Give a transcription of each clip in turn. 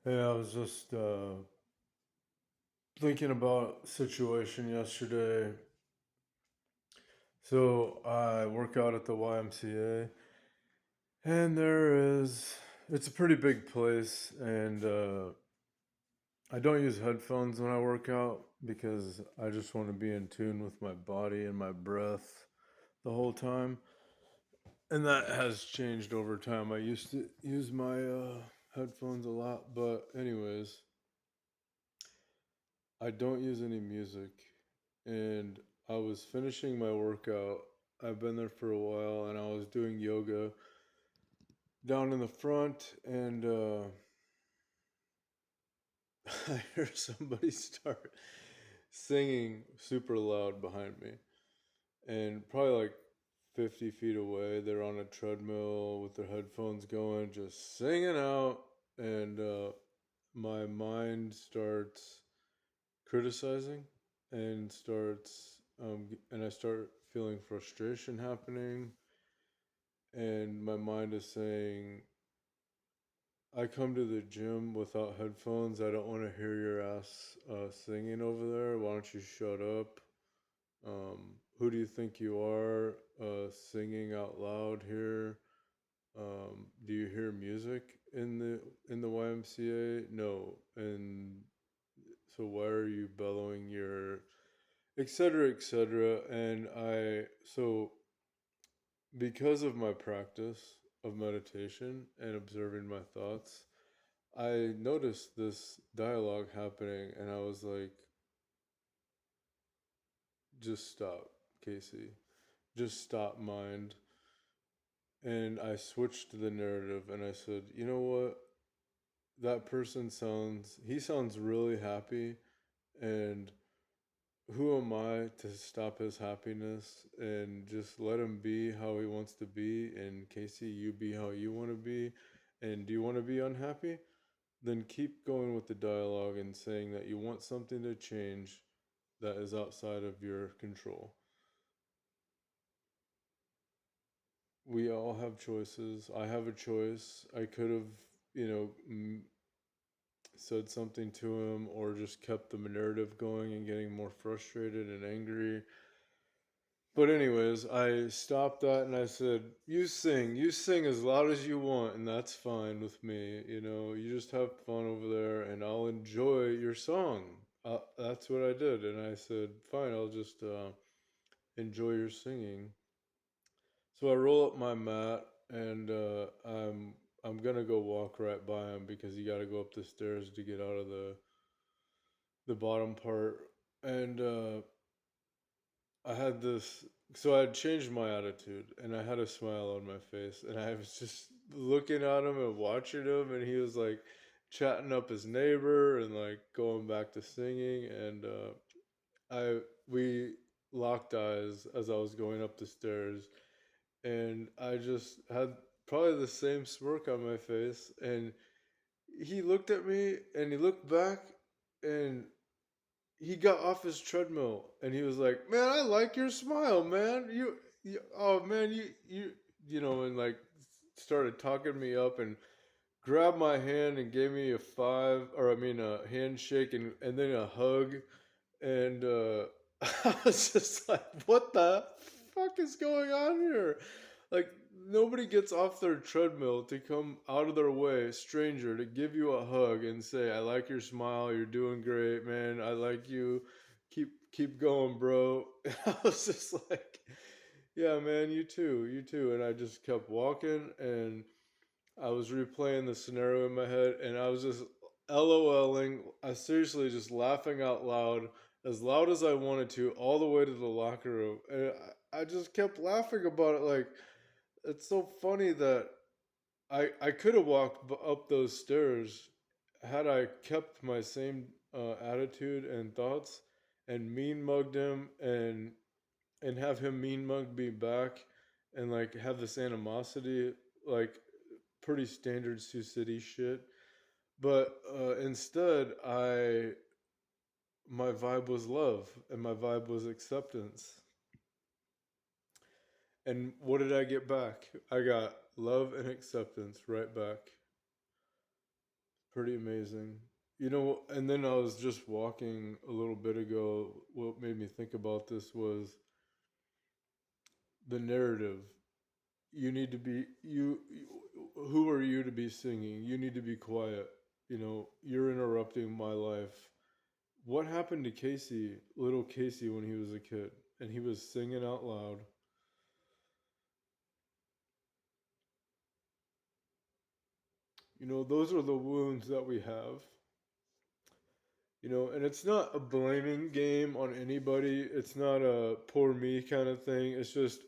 Hey, I was just thinking about a situation yesterday. So I work out at the YMCA, and it's a pretty big place, and I don't use headphones when I work out because I just want to be in tune with my body and my breath the whole time. And that has changed over time. I used to use my headphones a lot, but anyways, I don't use any music, and I was finishing my workout. I've been there for a while, and I was doing yoga down in the front, and I heard somebody start singing super loud behind me, and probably like 50 feet away, they're on a treadmill with their headphones going, just singing out, and my mind starts criticizing and I start feeling frustration happening, and my mind is saying, I come to the gym without headphones. I don't want to hear your ass singing over there. Why don't you shut up? Who do you think you are singing out loud here? Do you hear music in the YMCA? No. And so why are you bellowing your etc., etc.? And because of my practice of meditation and observing my thoughts, I noticed this dialogue happening, and I was like, just stop, Casey. Just stop, mind. And I switched the narrative and I said, you know what? That person he sounds really happy, and who am I to stop his happiness and just let him be how he wants to be? And Casey, you be how you want to be. And do you want to be unhappy? Then keep going with the dialogue and saying that you want something to change that is outside of your control. We all have choices. I have a choice. I could have, said something to him or just kept the narrative going and getting more frustrated and angry. But anyways, I stopped that and I said, you sing as loud as you want, and that's fine with me. You just have fun over there, and I'll enjoy your song. That's what I did, and I said, fine, I'll just enjoy your singing. So I roll up my mat, and I'm gonna go walk right by him because you got to go up the stairs to get out of the bottom part, and I had this. So I had changed my attitude, and I had a smile on my face, and I was just looking at him and watching him, and he was like chatting up his neighbor and like going back to singing, and I we locked eyes as I was going up the stairs, and I just had probably the same smirk on my face, and he looked at me, and he looked back, and he got off his treadmill and he was like, "Man, I like your smile, man. Oh man, and like started talking me up and grabbed my hand and gave me a handshake and then a hug, and I was just like, what the fuck is going on here? Like, nobody gets off their treadmill to come out of their way, stranger, to give you a hug and say, I like your smile, you're doing great, man, I like you, keep going, bro. And I was just like, yeah, man, you too. And I just kept walking, and I was replaying the scenario in my head, and I was just LOLing. I seriously just laughing out loud, as loud as I wanted to, all the way to the locker room. And I just kept laughing about it. Like, it's so funny that I could have walked up those stairs had I kept my same attitude and thoughts and mean mugged him and have him mean mug me back and like have this animosity, like pretty standard Sioux City shit. But instead, I my vibe was love and my vibe was acceptance. And what did I get back? I got love and acceptance right back. pretty amazing. And then I was just walking a little bit ago. What made me think about this was the narrative. You need to be who are you to be singing? You need to be quiet. You're interrupting my life. What happened to Casey, little Casey, when he was a kid and he was singing out loud? Those are the wounds that we have. And it's not a blaming game on anybody. It's not a poor me kind of thing. It's just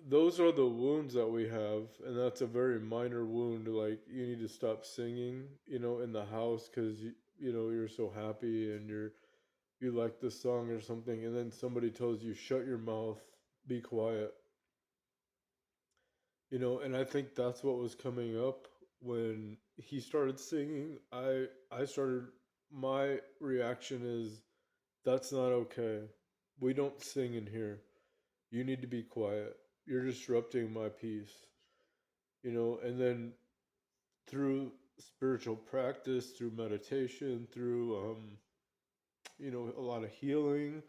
those are the wounds that we have, and that's a very minor wound. Like, you need to stop singing, in the house because you're so happy and you like the song or something, and then somebody tells you shut your mouth, be quiet. And I think that's what was coming up when he started singing. I started, my reaction is, that's not okay. We don't sing in here. You need to be quiet. You're disrupting my peace. And then through spiritual practice, through meditation, through a lot of healing,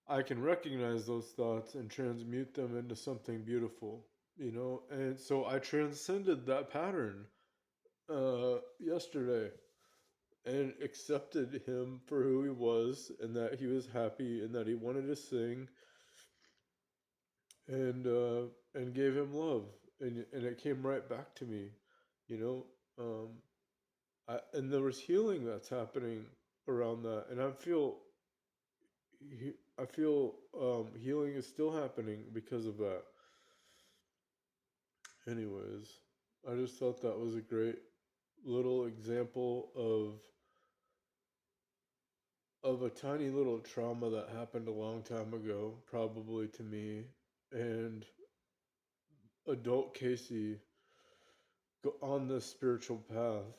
I can recognize those thoughts and transmute them into something beautiful. And so I transcended that pattern yesterday and accepted him for who he was, and that he was happy and that he wanted to sing, and gave him love, and it came right back to me. you know um and there was healing that's happening around that, and I feel healing is still happening because of that. Anyways, I just thought that was a great little example of a tiny little trauma that happened a long time ago, probably to me, and adult Casey go on this spiritual path,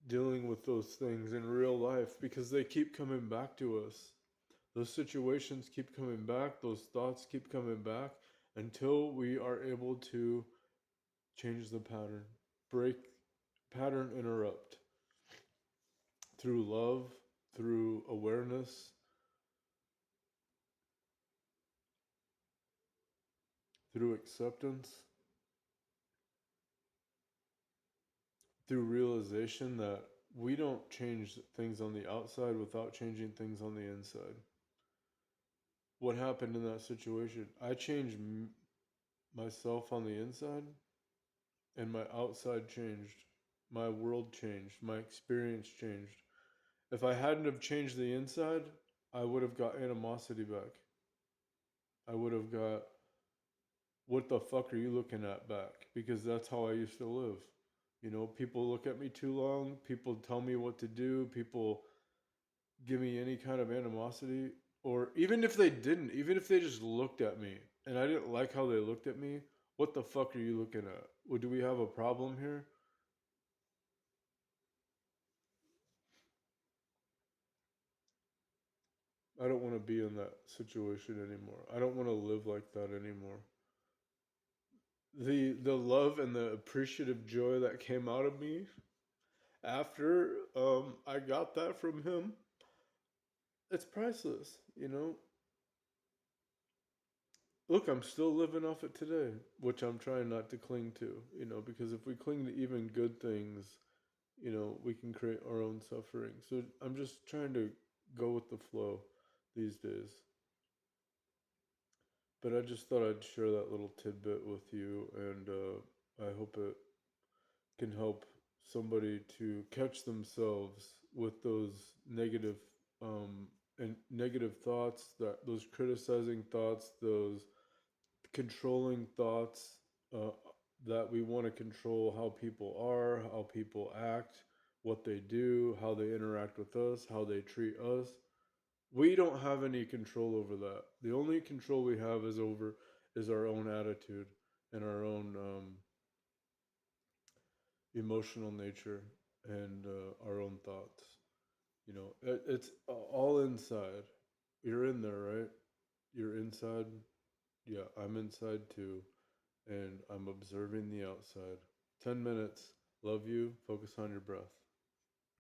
dealing with those things in real life because they keep coming back to us. Those situations keep coming back, those thoughts keep coming back until we are able to change the pattern, break pattern, interrupt through love, through awareness, through acceptance, through realization that we don't change things on the outside without changing things on the inside. What happened in that situation? I changed myself on the inside, and my outside changed. My world changed. My experience changed. If I hadn't have changed the inside, I would have got animosity back. I would have got, what the fuck are you looking at back? Because that's how I used to live. People look at me too long. People tell me what to do. People give me any kind of animosity. Or even if they didn't, even if they just looked at me and I didn't like how they looked at me, what the fuck are you looking at? Well, do we have a problem here? I don't want to be in that situation anymore. I don't want to live like that anymore. The love and the appreciative joy that came out of me after I got that from him, it's priceless. Look, I'm still living off it today, which I'm trying not to cling to. Because if we cling to even good things, we can create our own suffering. So I'm just trying to go with the flow these days. But I just thought I'd share that little tidbit with you, and I hope it can help somebody to catch themselves with those negative thoughts, that those criticizing thoughts, those controlling thoughts, uh, that we want to control how people are, how people act, what they do, how they interact with us, how they treat us. We don't have any control over that. The only control we have is our own attitude and our own emotional nature, and our own thoughts. It's all inside. You're in there, right? You're inside. Yeah, I'm inside too, and I'm observing the outside. 10 minutes. Love you. Focus on your breath.